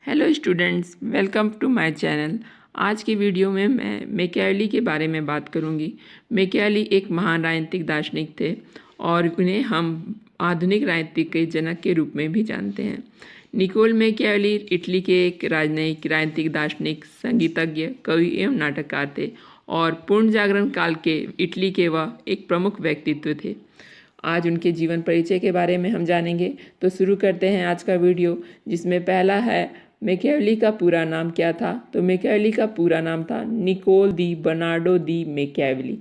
Hello students, welcome to my channel. आज की video में मैं मैकियावेली के बारे में बात करूंगी। मैकियावेली एक महान राजनीतिक दार्शनिक थे और उन्हें हम आधुनिक राजनीतिक के जनक के रूप में भी जानते हैं। निकोल मैकियावेली इटली के एक राजनीतिक दार्शनिक, संगीतज्ञ, कवि एवं नाटककार थे और पूर्ण जागरण काल के इटली के वह एक प्रमुख व्यक्तित्व थे। आज उनके जीवन परिचय के बारे में हम जानेंगे। तो शुरू करते हैं आज का वीडियो, जिसमें पहला है मैकियावेली का पूरा नाम क्या था। तो मैकियावेली का पूरा नाम था निकोल दी बर्नार्डो दी मैकियावेली।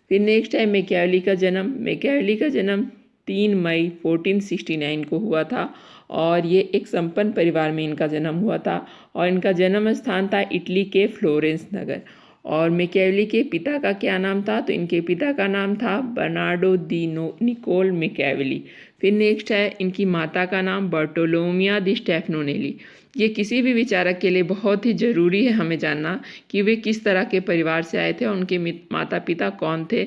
फिर नेक्स्ट है मैकियावेली का जन्म। मैकियावेली का जन्म 3 मई 1469 को हुआ था और ये एक संपन्न परिवार में इनका जन्म हुआ था और इनका जन्म स्थान था इटली के फ्लोरेंस नगर। और मैकियावेली के पिता का क्या नाम था? तो इनके पिता का नाम था बर्नार्डो दी निकोल मैकियावेली। फिर नेक्स्ट है इनकी माता का नाम बर्टोलोमिया दी स्टेफानोनेली। ये किसी भी विचारक के लिए बहुत ही ज़रूरी है हमें जानना कि वे किस तरह के परिवार से आए थे और उनके माता पिता कौन थे।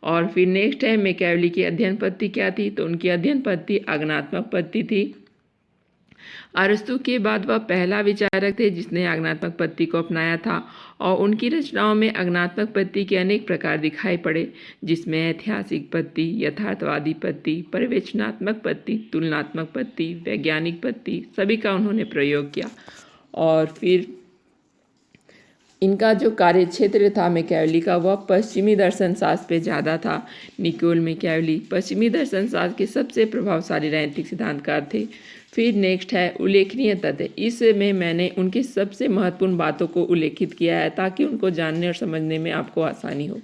और फिर नेक्स्ट है मैकियावेली की अध्ययन पद्धति क्या थी? तो उनकी अध्ययन पद्धति आज्ञानात्मक पद्धति थी। अरस्तु के बाद वह पहला विचारक थे जिसने आज्ञानात्मक पद्धति को अपनाया था और उनकी रचनाओं में आज्ञानात्मक पद्धति के अनेक प्रकार दिखाई पड़े, जिसमें ऐतिहासिक पद्धति, यथार्थवादी पद्धति, पर्यवेक्षणात्मक पद्धति, तुलनात्मक पद्धति, वैज्ञानिक पद्धति, सभी का उन्होंने प्रयोग किया। और फिर इनका जो कार्य क्षेत्र था मैकियावेली का, वह पश्चिमी दर्शन शास्त्र पे ज़्यादा था। निकोल मैकियावेली पश्चिमी दर्शन शास्त्र के सबसे प्रभावशाली राजनीतिक सिद्धांतकार थे। फिर नेक्स्ट है उल्लेखनीय तथ्य। इसमें मैंने उनकी सबसे महत्वपूर्ण बातों को उल्लेखित किया है ताकि उनको जानने और समझने में आपको आसानी हो।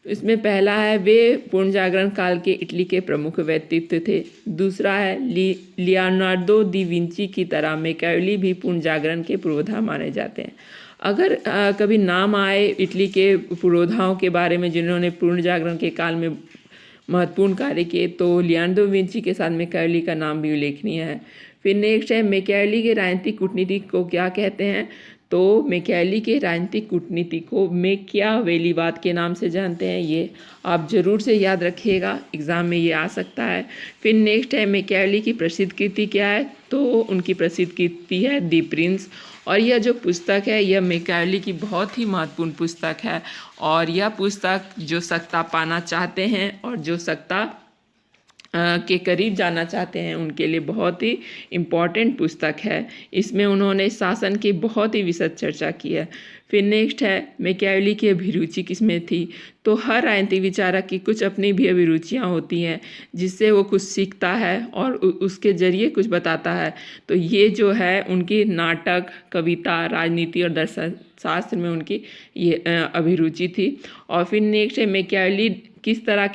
इसमें पहला है वे पूर्ण जागरण काल के इटली के प्रमुख व्यक्तित्व थे। दूसरा है लियोनार्दो दी विंची की तरह मैकियावेली भी पूर्ण जागरण के पुरोधा माने जाते हैं। अगर कभी नाम आए इटली के पुरोधाओं के बारे में जिन्होंने पूर्ण जागरण के काल में महत्वपूर्ण कार्य किए, तो लियोनार्दो विंची के साथ मैकियावेली का नाम भी उल्लेखनीय है। फिर नेक्स्ट है मैकियावेली के राजनीतिक कूटनीति को क्या कहते हैं? तो मैकियावेली के राजनीतिक कूटनीति को मैकियावेलीवाद के नाम से जानते हैं। ये आप जरूर से याद रखिएगा, एग्जाम में ये आ सकता है। फिर नेक्स्ट है मैकियावेली की प्रसिद्ध कृति क्या है? तो उनकी प्रसिद्ध कृति है दी प्रिंस। और यह जो पुस्तक है यह मैकियावेली की बहुत ही महत्वपूर्ण पुस्तक है और यह पुस्तक जो सत्ता पाना चाहते हैं और जो सत्ता के करीब जाना चाहते हैं उनके लिए बहुत ही इम्पॉर्टेंट पुस्तक है। इसमें उन्होंने शासन की बहुत ही विशद चर्चा की है। फिर नेक्स्ट है मैकियावेली की अभिरुचि किसमें थी? तो हर राजनीतिक विचारक की कुछ अपनी भी अभिरुचियाँ होती हैं जिससे वो कुछ सीखता है और उसके जरिए कुछ बताता है। तो ये जो है उनकी नाटक, कविता, राजनीति और दर्शन शास्त्र में उनकी ये अभिरुचि थी। और फिर नेक्स्ट है मैकियावेली किस तरह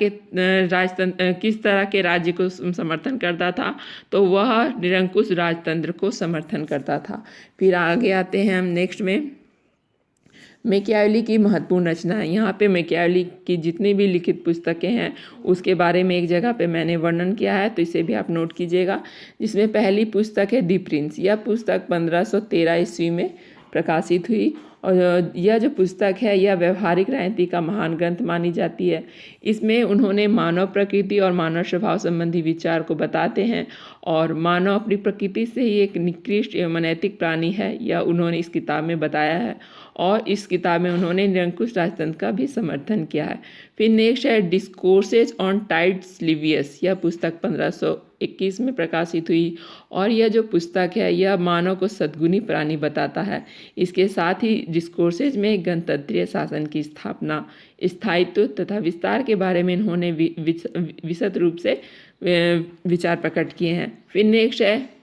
के राज्य को समर्थन करता था? तो वह निरंकुश राजतंत्र को समर्थन करता था। फिर आगे आते हैं हम नेक्स्ट में मैकियावेली की महत्वपूर्ण रचना है। यहाँ पे मैकियावेली की जितनी भी लिखित पुस्तकें हैं उसके बारे में एक जगह पे मैंने वर्णन किया है, तो इसे भी आप नोट कीजिएगा। जिसमें पहली पुस्तक है दी प्रिंस। यह पुस्तक 1513 ईस्वी में प्रकाशित हुई और यह जो पुस्तक है यह व्यवहारिक राजनीति का महान ग्रंथ मानी जाती है। इसमें उन्होंने मानव प्रकृति और मानव स्वभाव संबंधी विचार को बताते हैं और मानव अपनी प्रकृति से ही एक निकृष्ट एवं अनैतिक प्राणी है, यह उन्होंने इस किताब में बताया है। और इस किताब में उन्होंने निरंकुश राजतंत्र का भी समर्थन किया है। फिर नेक्स्ट है डिस्कोर्सेज ऑन टाइट्स लिवियस। यह पुस्तक 1521 में प्रकाशित हुई और यह जो पुस्तक है यह मानव को सद्गुणी प्राणी बताता है। इसके साथ ही डिस्कोर्सेज में गणतंत्रीय शासन की स्थापना, स्थायित्व तथा विस्तार के बारे में इन्होंने विशद रूप से विचार प्रकट किए हैं। फिर नेक्स्ट है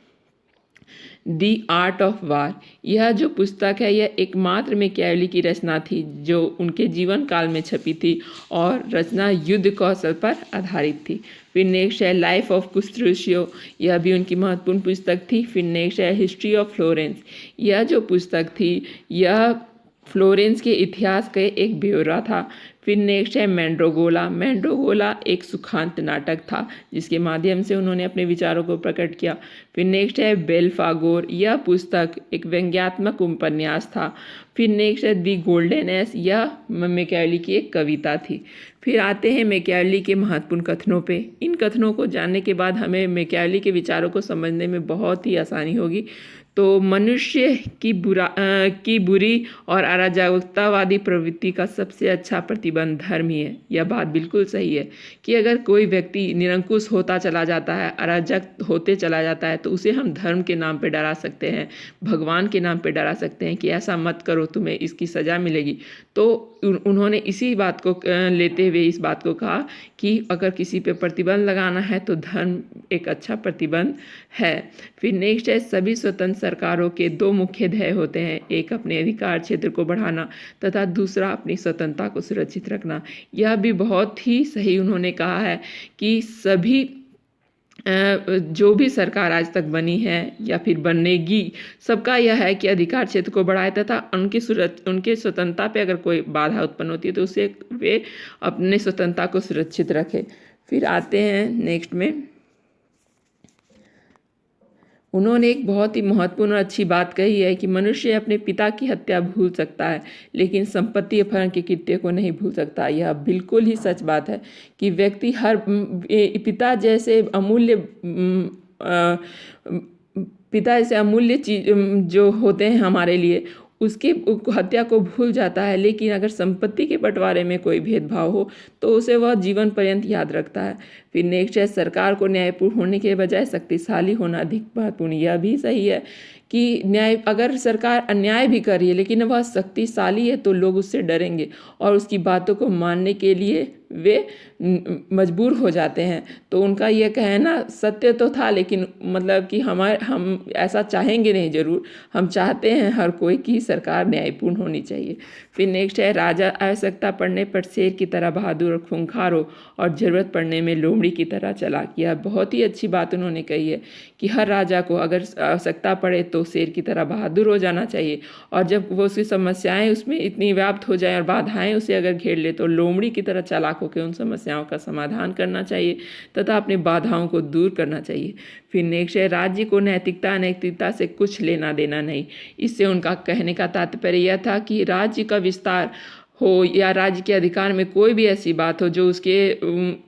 दी आर्ट ऑफ वार। यह जो पुस्तक है यह एकमात्र मैकियावेली की रचना थी जो उनके जीवन काल में छपी थी और रचना युद्ध कौशल पर आधारित थी। फिर नेक्स्ट है लाइफ ऑफ कुस्टूसियो। यह भी उनकी महत्वपूर्ण पुस्तक थी। फिर नेक्स्ट है हिस्ट्री ऑफ फ्लोरेंस। यह जो पुस्तक थी यह फ्लोरेंस के इतिहास का एक ब्यौरा था। फिर नेक्स्ट है मैंड्रोगोला। मैंड्रोगोला एक सुखांत नाटक था जिसके माध्यम से उन्होंने अपने विचारों को प्रकट किया। फिर नेक्स्ट है बेलफागोर। यह पुस्तक एक व्यंग्यात्मक उपन्यास था। फिर नेक्स्ट है दी गोल्डन एज। यह मैकियावेली की एक कविता थी। फिर आते हैं मैकियावेली के महत्वपूर्ण कथनों पे। इन कथनों को जानने के बाद हमें मैकियावेली के विचारों को समझने में बहुत ही आसानी होगी। तो मनुष्य की बुरी और अराजकतावादी प्रवृत्ति का सबसे अच्छा प्रतिबंध धर्म ही है। यह बात बिल्कुल सही है कि अगर कोई व्यक्ति निरंकुश होता चला जाता है, अराजक होते चला जाता है, तो उसे हम धर्म के नाम पे डरा सकते हैं, भगवान के नाम पे डरा सकते हैं कि ऐसा मत करो, तुम्हें इसकी सज़ा मिलेगी। तो उन्होंने इसी बात को लेते हुए इस बात को कहा कि अगर किसी पे प्रतिबंध लगाना है तो धर्म एक अच्छा प्रतिबंध है। फिर नेक्स्ट है, सभी स्वतंत्र सरकारों के दो मुख्य ध्येय होते हैं, एक अपने अधिकार क्षेत्र को बढ़ाना तथा दूसरा अपनी स्वतंत्रता को सुरक्षित रखना। यह भी बहुत ही सही उन्होंने कहा है कि सभी जो भी सरकार आज तक बनी है या फिर बनेगी, सबका यह है कि अधिकार क्षेत्र को बढ़ाए तथा उनके स्वतंत्रता पे अगर कोई बाधा उत्पन्न होती है तो उसे वे अपने स्वतंत्रता को सुरक्षित रखे। फिर आते हैं नेक्स्ट में, उन्होंने एक बहुत ही महत्वपूर्ण और अच्छी बात कही है कि मनुष्य अपने पिता की हत्या भूल सकता है लेकिन संपत्ति अपहरण के कृत्य को नहीं भूल सकता। यह बिल्कुल ही सच बात है कि व्यक्ति हर पिता जैसे अमूल्य चीज जो होते हैं हमारे लिए, उसकी हत्या को भूल जाता है, लेकिन अगर संपत्ति के बंटवारे में कोई भेदभाव हो तो उसे वह जीवन पर्यंत याद रखता है। फिर नेक्स्ट है, सरकार को न्यायपूर्ण होने के बजाय शक्तिशाली होना अधिक महत्वपूर्ण। यह भी सही है कि अगर सरकार अन्याय भी कर रही है लेकिन वह शक्तिशाली है तो लोग उससे डरेंगे और उसकी बातों को मानने के लिए वे मजबूर हो जाते हैं। तो उनका यह कहना सत्य तो था, लेकिन मतलब कि हम ऐसा चाहेंगे नहीं, ज़रूर हम चाहते हैं हर कोई की सरकार न्यायपूर्ण होनी चाहिए। फिर नेक्स्ट है, राजा आवश्यकता पड़ने पर शेर की तरह बहादुर और खूंखार हो और ज़रूरत पड़ने में लोमड़ी की तरह चालाक। यह बहुत ही अच्छी बात उन्होंने कही है कि हर राजा को अगर आवश्यकता पड़े तो शेर की तरह बहादुर हो जाना चाहिए, और जब वो उसकी समस्याएं उसमें इतनी व्याप्त हो जाए और बाधाएं उसे अगर घेर ले तो लोमड़ी की तरह चालाक होकर उन समस्याओं का समाधान करना चाहिए तथा अपनी बाधाओं को दूर करना चाहिए। फिर नेक्स्ट है, राज्य को नैतिकता अनैतिकता से कुछ लेना देना नहीं। इससे उनका कहने का तात्पर्य यह था कि राज्य का विस्तार हो या राज्य के अधिकार में कोई भी ऐसी बात हो जो उसके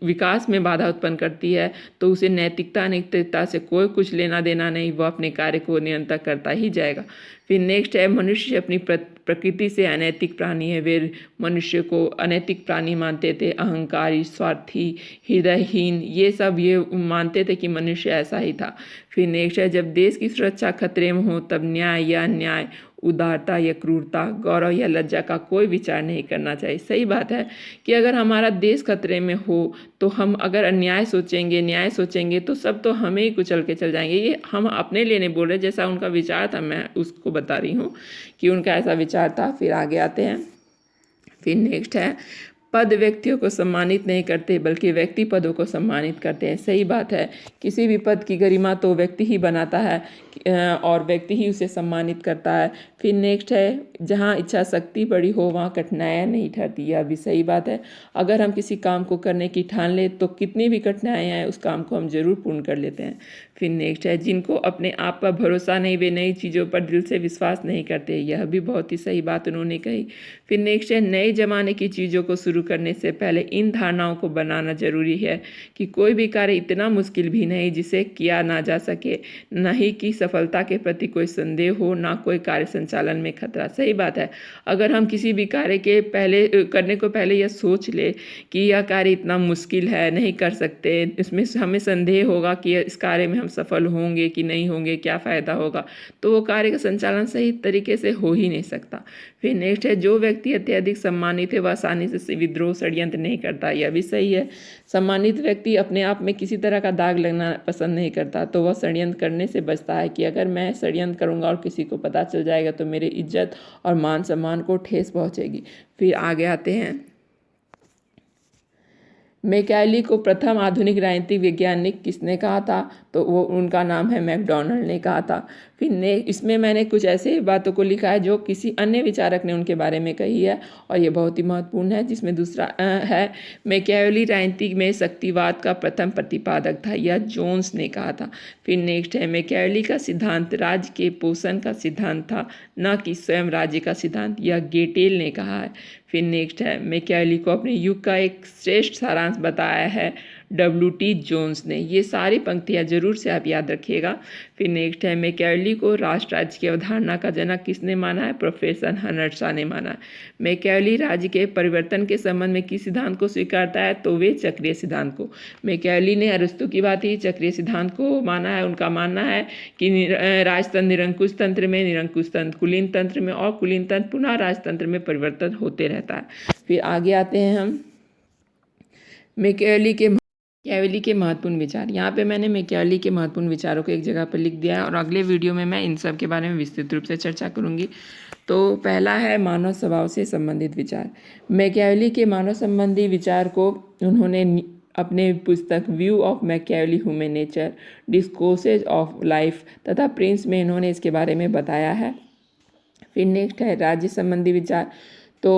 विकास में बाधा उत्पन्न करती है, तो उसे नैतिकता अनैतिकता से कोई कुछ लेना देना नहीं, वह अपने कार्य को निरंतर करता ही जाएगा। फिर नेक्स्ट है, मनुष्य अपनी प्रकृति से अनैतिक प्राणी है। वे मनुष्य को अनैतिक प्राणी मानते थे, अहंकारी, स्वार्थी, हृदयहीन, ये मानते थे कि मनुष्य ऐसा ही था। फिर नेक्स्ट है, जब देश की सुरक्षा खतरे में हो तब न्याय या अन्याय, उदारता या क्रूरता, गौरव या लज्जा का कोई विचार नहीं करना चाहिए। सही बात है कि अगर हमारा देश खतरे में हो तो हम अगर अन्याय सोचेंगे, न्याय सोचेंगे तो सब तो हमें ही कुचल के चल जाएंगे। ये हम अपने लिए नहीं बोल रहे, जैसा उनका विचार था मैं उसको बता रही हूँ कि उनका ऐसा विचार था। फिर आगे आते हैं, फिर नेक्स्ट है, पद व्यक्तियों को सम्मानित नहीं करते बल्कि व्यक्ति पदों को सम्मानित करते हैं। सही बात है, किसी भी पद की गरिमा तो व्यक्ति ही बनाता है और व्यक्ति ही उसे सम्मानित करता है। फिर नेक्स्ट है, जहाँ इच्छा शक्ति बड़ी हो वहाँ कठिनाइयाँ नहीं ठहरती। यह भी सही बात है, अगर हम किसी काम को करने की ठान ले तो कितनी भी कठिनाइयाँ आए उस काम को हम जरूर पूर्ण कर लेते हैं। फिर नेक्स्ट है, जिनको अपने आप पर भरोसा नहीं, वे नई चीज़ों पर दिल से विश्वास नहीं करते। यह भी बहुत ही सही बात उन्होंने कही। फिर नेक्स्ट है, नए जमाने की चीज़ों को शुरू करने से पहले इन धारणाओं को बनाना जरूरी है कि कोई भी कार्य इतना मुश्किल भी नहीं जिसे किया ना जा सके, न ही कि सफलता के प्रति कोई संदेह हो, ना कोई कार्य संचालन में खतरा। सही बात है, अगर हम किसी भी कार्य के करने को पहले यह सोच ले कि यह कार्य इतना मुश्किल है, नहीं कर सकते, इसमें हमें संदेह होगा कि इस कार्य में हम सफल होंगे कि नहीं होंगे, क्या फ़ायदा होगा, तो वो कार्य का संचालन सही तरीके से हो ही नहीं सकता। फिर नेक्स्ट है, जो व्यक्ति अत्यधिक सम्मानित है वह आसानी से विद्रोह षड्यंत्र नहीं करता। यह भी सही है, सम्मानित व्यक्ति अपने आप में किसी तरह का दाग लगना पसंद नहीं करता, तो वह षड्यंत्र करने से बचता है कि अगर मैं षड्यंत्र करूंगा और किसी को पता चल जाएगा तो मेरी इज्जत और मान सम्मान को ठेस पहुंचेगी। फिर आगे आते हैं, मैकियावेली को प्रथम आधुनिक राजनीतिक वैज्ञानिक किसने कहा था, तो वो उनका नाम है मैकडॉनल्ड ने कहा था। फिर इसमें मैंने कुछ ऐसे बातों को लिखा है जो किसी अन्य विचारक ने उनके बारे में कही है और ये बहुत ही महत्वपूर्ण है। जिसमें दूसरा है, मैकियावेली राजनीति में शक्तिवाद का प्रथम प्रतिपादक था, यह जोन्स ने कहा था। फिर नेक्स्ट है, मैकियावेली का सिद्धांत राज्य के पोषण का सिद्धांत था, न कि स्वयं राज्य का सिद्धांत, यह गेटेल ने कहा है। फिर नेक्स्ट है, मैकियावेली को अपने युग का एक श्रेष्ठ सारांश बताया है W.T. जोन्स ने। ये सारी पंक्तियाँ जरूर से आप याद रखिएगा। फिर नेक्स्ट है, मैकियावेली को राष्ट्र राज्य की अवधारणा का जनक किसने माना है? प्रोफेसर हर्नट शॉ ने माना है। मैकियावेली राज्य के परिवर्तन के संबंध में किस सिद्धांत को स्वीकारता है? तो वे चक्रीय सिद्धांत को। मैकियावेली ने अरस्तु की बात ही चक्रीय सिद्धांत को माना है। उनका मानना है कि राजतंत्र निरंकुश तंत्र में, निरंकुश तंत्र कुलीन तंत्र में और कुलीन तंत्र पुनः राजतंत्र में परिवर्तन होते रहता है। फिर आगे आते हैं हम मैकियावेली के महत्वपूर्ण विचार। यहाँ पे मैंने मैकियावेली के महत्वपूर्ण विचारों को एक जगह पर लिख दिया है और अगले वीडियो में मैं इन सब के बारे में विस्तृत रूप से चर्चा करूँगी। तो पहला है मानव स्वभाव से संबंधित विचार। मैकियावेली के मानव संबंधी विचार को उन्होंने अपने पुस्तक view of Machiavelli human nature, discourses of life तथा प्रिंस में इन्होंने इसके बारे में बताया है। फिर नेक्स्ट है राज्य संबंधी विचार। तो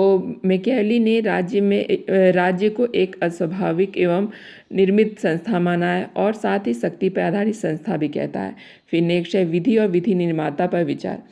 मैकियावेली ने राज्य को एक अस्वाभाविक एवं निर्मित संस्था माना है और साथ ही शक्ति पर आधारित संस्था भी कहता है। फिर नेक्स्ट है विधि और विधि निर्माता पर विचार।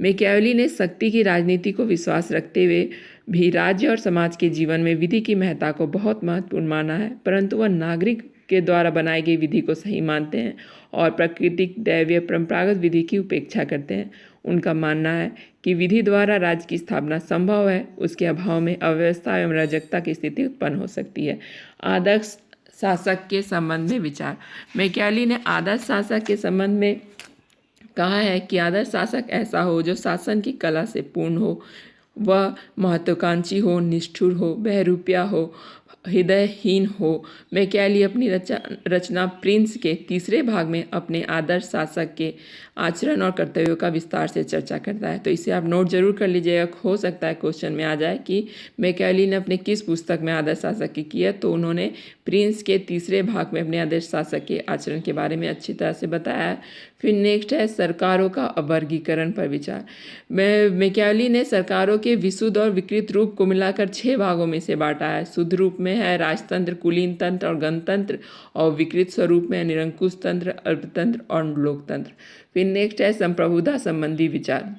मैकियावेली ने शक्ति की राजनीति को विश्वास रखते हुए भी राज्य और समाज के जीवन में विधि की महत्ता को बहुत महत्वपूर्ण माना है, परंतु वह नागरिक के द्वारा बनाई गई विधि को सही मानते हैं और प्राकृतिक दैवीय परंपरागत विधि की उपेक्षा करते हैं। उनका मानना है कि विधि द्वारा राज्य की स्थापना संभव है, उसके अभाव में अव्यवस्था एवं अराजकता की स्थिति उत्पन्न हो सकती है। आदर्श शासक के संबंध में विचार। मैकियावेली ने आदर्श शासक के संबंध में कहा है कि आदर्श शासक ऐसा हो जो शासन की कला से पूर्ण हो, वह महत्वाकांक्षी हो, निष्ठुर हो, बहरूपिया हो, हृदयहीन हो। मैकियावेली अपनी रचना प्रिंस के तीसरे भाग में अपने आदर्श शासक के आचरण और कर्तव्यों का विस्तार से चर्चा करता है। तो इसे आप नोट जरूर कर लीजिएगा, हो सकता है क्वेश्चन में आ जाए कि मैकियावेली ने अपने किस पुस्तक में आदर्श शासक की है। तो उन्होंने प्रिंस के तीसरे भाग में अपने आदर्श शासक के आचरण के बारे में अच्छी तरह से बताया है। फिर नेक्स्ट है सरकारों का वर्गीकरण पर विचार। मैकियावेली ने सरकारों के विशुद्ध और विकृत रूप को मिलाकर 6 भागों में से बांटा है। शुद्ध रूप में है राजतंत्र, कुलीन तंत्र और गणतंत्र, और विकृत स्वरूप में निरंकुश तंत्र, अल्पतंत्र और लोकतंत्र। फिर नेक्स्ट है संप्रभुता संबंधी विचार।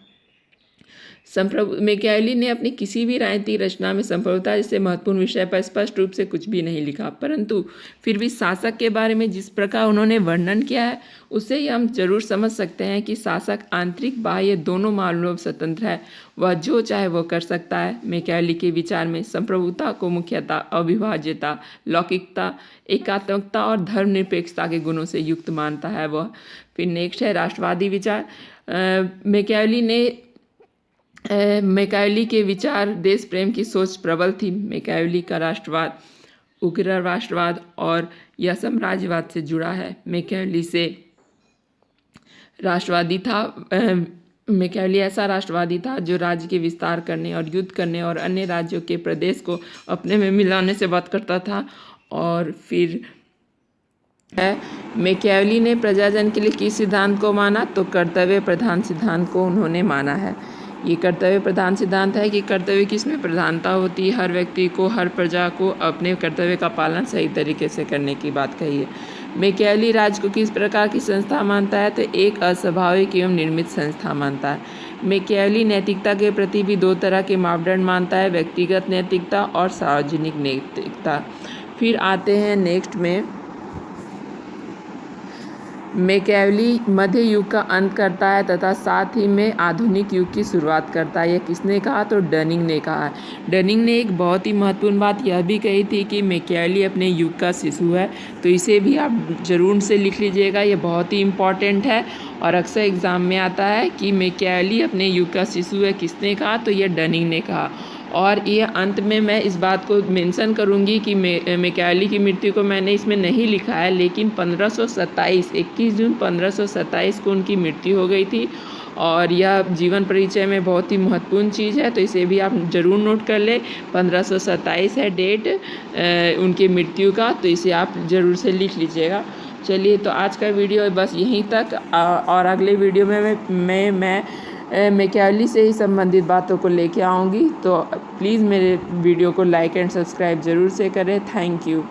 मैकियावेली ने अपनी किसी भी राजनीतिक रचना में संप्रभुता जैसे महत्वपूर्ण विषय पर स्पष्ट रूप से कुछ भी नहीं लिखा, परंतु फिर भी शासक के बारे में जिस प्रकार उन्होंने वर्णन किया है उससे ही हम जरूर समझ सकते हैं कि शासक आंतरिक बाह्य दोनों मामलों में स्वतंत्र है, वह जो चाहे वो कर सकता है। मैकियावेली के विचार में संप्रभुता को मुख्यतः अविभाज्यता, लौकिकता, एकात्मकता और धर्मनिरपेक्षता के गुणों से युक्त मानता है वह। फिर नेक्स्ट है राष्ट्रवादी विचार। मैकियावेली के विचार देश प्रेम की सोच प्रबल थी। मैकियावेली का राष्ट्रवाद उग्र राष्ट्रवाद और यह साम्राज्यवाद से जुड़ा है। मैकियावेली ऐसा राष्ट्रवादी था जो राज्य के विस्तार करने और युद्ध करने और अन्य राज्यों के प्रदेश को अपने में मिलाने से बात करता था। और फिर मैकियावेली ने प्रजाजन के लिए किस सिद्धांत को माना? तो कर्तव्य प्रधान सिद्धांत को उन्होंने माना है। ये कर्तव्य प्रधान सिद्धांत है कि कर्तव्य किसमें प्रधानता होती है, हर व्यक्ति को, हर प्रजा को अपने कर्तव्य का पालन सही तरीके से करने की बात कही है। मैकियावेली राज्य को किस प्रकार की संस्था मानता है? तो एक अस्वाभाविक एवं निर्मित संस्था मानता है। मैकियावेली नैतिकता के प्रति भी 2 तरह के मापदंड मानता है, व्यक्तिगत नैतिकता और सार्वजनिक नैतिकता। फिर आते हैं नेक्स्ट में, मैकियावेली मध्य युग का अंत करता है तथा साथ ही में आधुनिक युग की शुरुआत करता है। यह किसने कहा? तो डनिंग ने कहा है। डनिंग ने एक बहुत ही महत्वपूर्ण बात यह भी कही थी कि मैकियावेली अपने युग का शिशु है। तो इसे भी आप जरूर से लिख लीजिएगा, ये बहुत ही इम्पॉर्टेंट है और अक्सर एग्जाम में आता है कि मैकियावेली अपने युग का शिशु है। किसने कहा? तो यह डनिंग ने कहा। और ये अंत में मैं इस बात को मेंशन करूंगी कि मैकियावेली की मृत्यु को मैंने इसमें नहीं लिखा है, लेकिन 21 जून 1527 को उनकी मृत्यु हो गई थी। और यह जीवन परिचय में बहुत ही महत्वपूर्ण चीज़ है, तो इसे भी आप ज़रूर नोट कर ले। 1527 है डेट उनकी मृत्यु का, तो इसे आप ज़रूर से लिख लीजिएगा। चलिए, तो आज का वीडियो बस यहीं तक, और अगले वीडियो में मैं मैकियावेली से ही संबंधित बातों को लेके आऊँगी। तो प्लीज़ मेरे वीडियो को लाइक एंड सब्सक्राइब ज़रूर से करें। Thank you.